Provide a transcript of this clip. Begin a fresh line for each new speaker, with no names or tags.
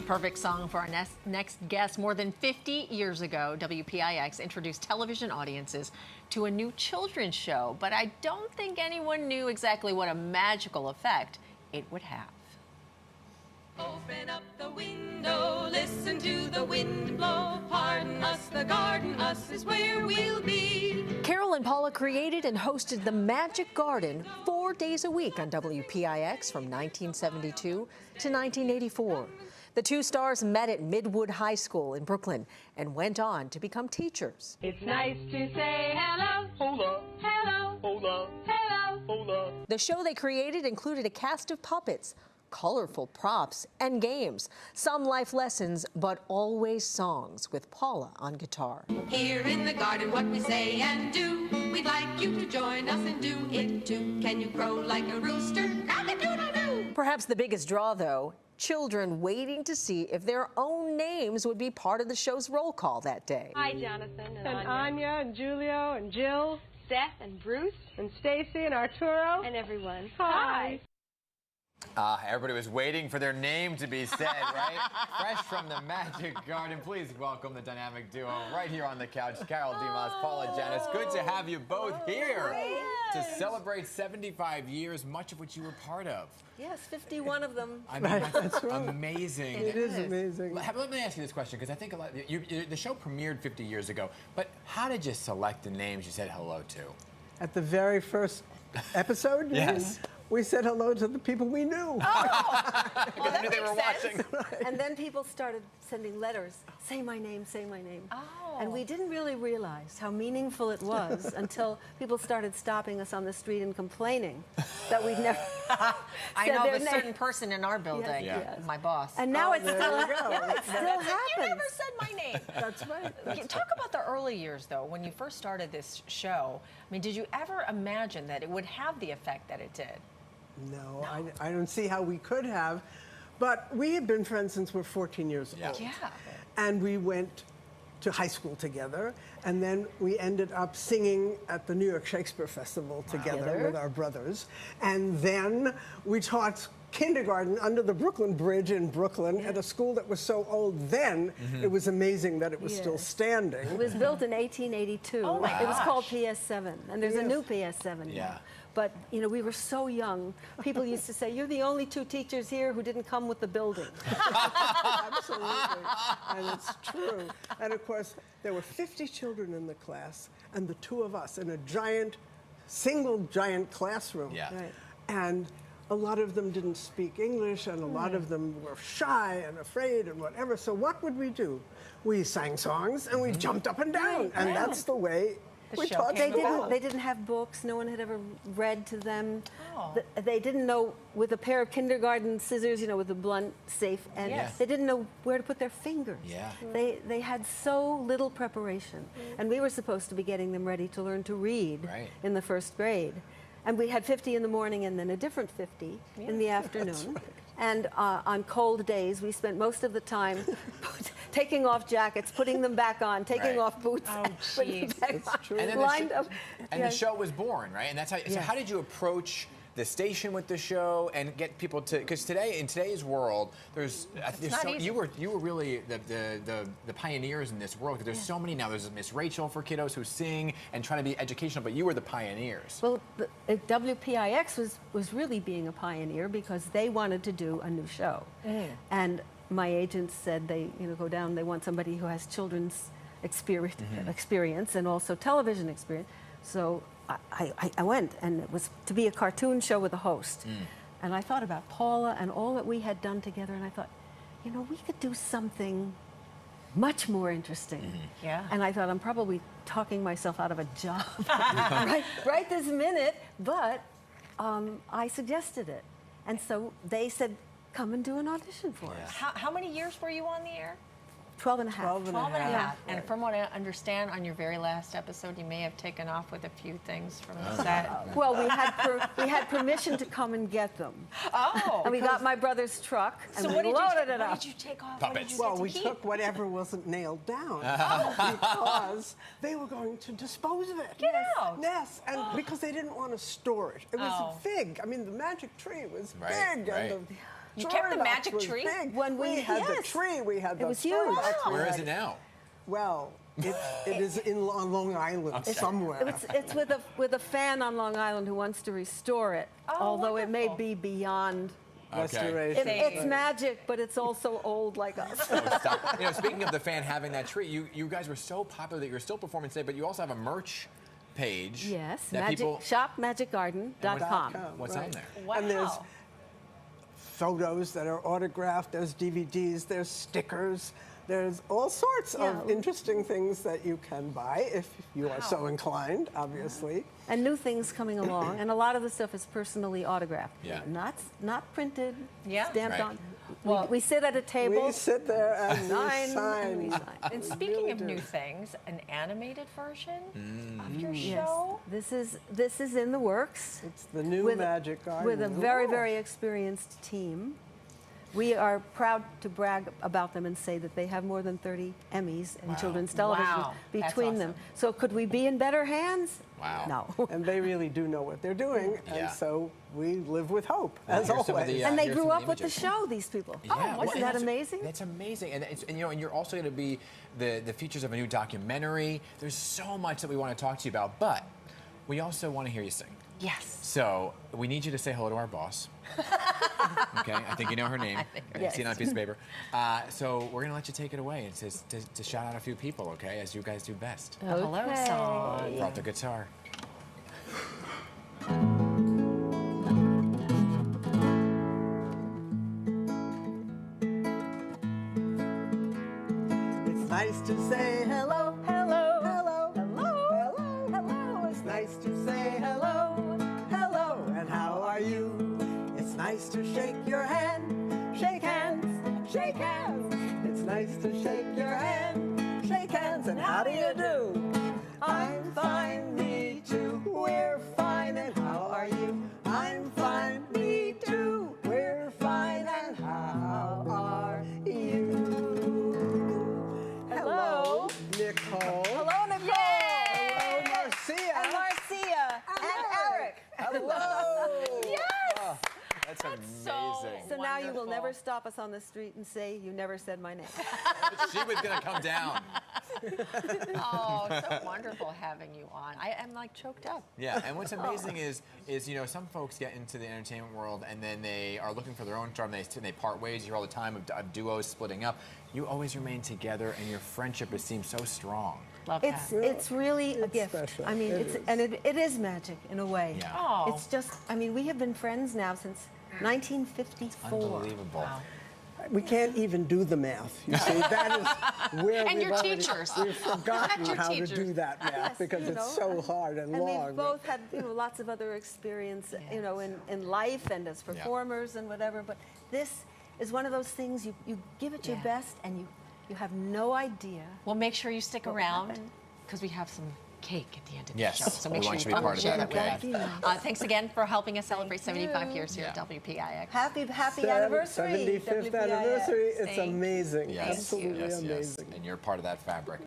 Perfect song for our next guest. More than 50 years ago, WPIX introduced television audiences to a new children's show, but I don't think anyone knew exactly what a magical effect it would have.
Open up the window, listen to the wind blow. Pardon us, the garden, us is where we'll be.
Carol and Paula created and hosted the Magic Garden 4 days a week on WPIX from 1972 to 1984. The two stars met at Midwood High School in Brooklyn and went on to become teachers.
It's nice to say hello. Hola. Hello. Hola. Hello. Hola.
The show they created included a cast of puppets, colorful props, and games. Some life lessons, but always songs with Paula on guitar.
Here in the garden, what we say and do, we'd like you to join us and do it too. Can you crow like a rooster? Cock-a-doodle-doo.
Perhaps the biggest draw, though, children waiting to see if their own names would be part of the show's roll call that day.
Hi, Jonathan and
Anya and Julio and Jill
Seth and Bruce
and Stacy and Arturo
and everyone.
Hi.
Everybody was waiting for their name to be said, right? Fresh from the Magic Garden. Please welcome the dynamic duo right here on the couch, Carol Dimas, Paula Janice. Good to have you both here to celebrate 75 years, much of which you were part of.
Yes, 51 of them.
I mean, that's right. Amazing.
It is amazing.
Let me ask you this question, because I think the show premiered 50 years ago, but how did you select the names you said hello to?
At the very first episode,
Yes.
we said hello to the people we knew.
Because I knew they were watching.
And then people started sending letters, say my name, say my name.
Oh.
And we didn't really realize how meaningful it was until people started stopping us on the street and complaining that we'd never
I
said
know
their
of a
name.
certain person in our building,
Yes.
my boss.
And now it
there
still,
you go.
it still happens.
You never said my name.
That's right.
Talk about the early years, though, when you first started this show. I mean, did you ever imagine that it would have the effect that it did?
No, I don't see how we could have. But we have been friends since we're 14 years old.
Yeah.
And we went to high school together, and then we ended up singing at the New York Shakespeare Festival together with our brothers. And then we taught kindergarten under the Brooklyn Bridge in Brooklyn at a school that was so old then, it was amazing that it was still standing.
It was built in 1882.
Oh my
It was
gosh.
called PS7, and there's a new PS7
Yeah.
now. But, you know, we were so young. People used to say, you're the only two teachers here who didn't come with the building.
Absolutely. And it's true. And of course, there were 50 children in the class, and the two of us in a single giant classroom.
Yeah.
Right.
And a lot of them didn't speak English, and a lot of them were shy and afraid and whatever. So what would we do? We sang songs, and we jumped up and down. And that's the way we
show
taught
came
school.
They didn't have books. No one had ever read to them.
Oh.
They didn't know, with a pair of kindergarten scissors, you know, with a blunt, safe, and
Yes.
they didn't know where to put their fingers.
Yeah.
They had so little preparation. And we were supposed to be getting them ready to learn to read
Right.
in the first grade. And we had 50 in the morning and then a different 50 in the afternoon. And on cold days, we spent most of the time taking off jackets, putting them back on, taking
Right.
off boots,
Oh,
putting them back on.
true.
And then
Lined up.
And the show was born, right? And that's how. So how did you approach the station with the show and get people to? Because today, in today's world, there's
not
so,
easy.
you were really the pioneers in this world. Because there's so many now. There's Miss Rachel for kiddos who sing and trying to be educational, but you were the pioneers.
Well, WPIX was really being a pioneer because they wanted to do a new show. And my agents said they go down, they want somebody who has children's experience and also television experience. So I went, and it was to be a cartoon show with a host. And I thought about Paula and all that we had done together, and I thought, you know, we could do something much more interesting.
Yeah.
And I thought, I'm probably talking myself out of a job right this minute, but I suggested it. And so they said, come and do an audition for us.
How many years were you on the air?
12 and a half.
12 and a
12 and a
half.
half. And from what I understand, on your very last episode, you may have taken off with a few things from the set.
Well, we had permission to come and get them.
Oh.
And we got my brother's truck, and
So
we
what did
loaded
you,
it
what
up.
did you take off?
Puppets.
Well,
What
we
did you get to
took
keep?
whatever wasn't nailed down because they were going to dispose of it.
Get out.
Yes, and because they didn't want to store it. It was
Oh.
big. I mean, the magic tree was
Right,
big.
right.
And
You kept the magic
was
tree?
Big.
When we-
had the
yes.
tree, we had the
was
Story
huge.
Box, we
Where is
had-
it now?
Well, it is on Long Island somewhere.
It's with a fan on Long Island who wants to restore it, although it may be beyond.
Restoration.
It's magic, but it's also old like us.
Oh, stop. You know, speaking of the fan having that tree, you guys were so popular that you're still performing today, but you also have a merch page.
Yes,
that people.
shopmagicgarden.com.
What's on there?
Wow.
And there's photos that are autographed, there's DVDs, there's stickers, there's all sorts of interesting things that you can buy if you are so inclined, obviously.
And new things coming along, and a lot of the stuff is personally autographed.
Yeah.
Not printed,
Yeah.
stamped
Right.
on. We sit at a table.
We sit there and we
sign,
sign.
and we sign.
And speaking of new things, an animated version of your show?
Yes, this is in the works.
It's the new Magic Garden.
With a very, very experienced team. We are proud to brag about them and say that they have more than 30 Emmys in children's television
Wow. That's
between
awesome.
them. So could we be in better hands?
Wow.
No.
And they really do know what they're doing,
Yeah.
and so we live with hope, as
here's some of
always.
the,
And they
here's
grew
some of
up
the
with the
images.
show, these people.
Yeah,
Isn't that amazing?
That's amazing, and you know, and you're also going to be the features of a new documentary. There's so much that we want to talk to you about, but we also want to hear you sing.
Yes.
So we need you to say hello to our boss. Okay, I think you know her name. I can see it on a piece of paper. So we're going to let you take it away and to shout out a few people, okay, as you guys do best.
The hello song.
Brought the guitar.
It's nice to say hello, hello, hello, hello, hello, hello. It's nice to say hello, hello, and how are you? It's nice to shake your hand, shake hands, shake hands. It's nice to shake your hand, shake hands, and how do you do? I'm fine, me too. We're fine, and how are you? I'm fine, me too. We're fine, and how are you? Hello, Nicole.
Hello, Nicole.
Hello, Marcia.
And Marcia. And Eric.
Hello.
Yes.
That's amazing.
So now you will
Wonderful.
never stop us on the street and say you never said my name.
She was going to come down.
Oh, so wonderful having you on. I am like choked up.
Yeah, and what's amazing is you know, some folks get into the entertainment world and then they are looking for their own charm. They part ways. You hear all the time of duos splitting up. You always remain together, and your friendship seems so strong.
Love
It's really a gift.
special.
I mean, it is magic in a way.
Yeah.
Oh.
It's just, I mean, we have been friends now since 1954.
Unbelievable.
Wow.
We can't even do the math. You see, that is where
And
we've
your
already-
teachers.
We've forgotten
Your
how to
teachers.
do that math
Yes,
because
you
it's
know,
so hard and
And
long.
we've both had, lots of other experience, in life and as performers and whatever. But this is one of those things you give it your best, and you have no idea.
Well, make sure you stick
What will
around
happen.
because we have some cake at the end of
Yes,
the show. So
we
make sure
want
you
you to be part of
share
that,
that with
okay?
us. Thanks again for helping us celebrate 75
you.
years here at
Yeah.
WPIX.
Happy anniversary,
75th
WPIX.
anniversary. It's
Thank
amazing.
Yes,
Absolutely
yes,
amazing.
yes. And you're part of that fabric.